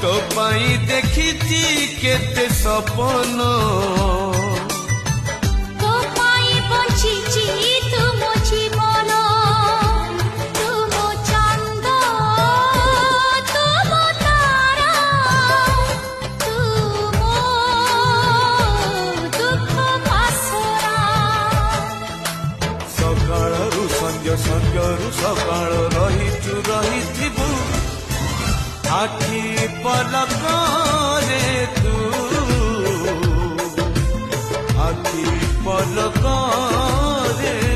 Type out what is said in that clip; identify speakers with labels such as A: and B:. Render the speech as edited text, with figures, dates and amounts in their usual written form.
A: तो पाई देखी केते सपन
B: तो पाई बंची तुम जीवन तुम चंद तुम तारा तुम दुख पासरा
A: सकाळरू संध्या संध्यारू सकाळ रहिथिबु आखि पलक रे तू आखि पलक रे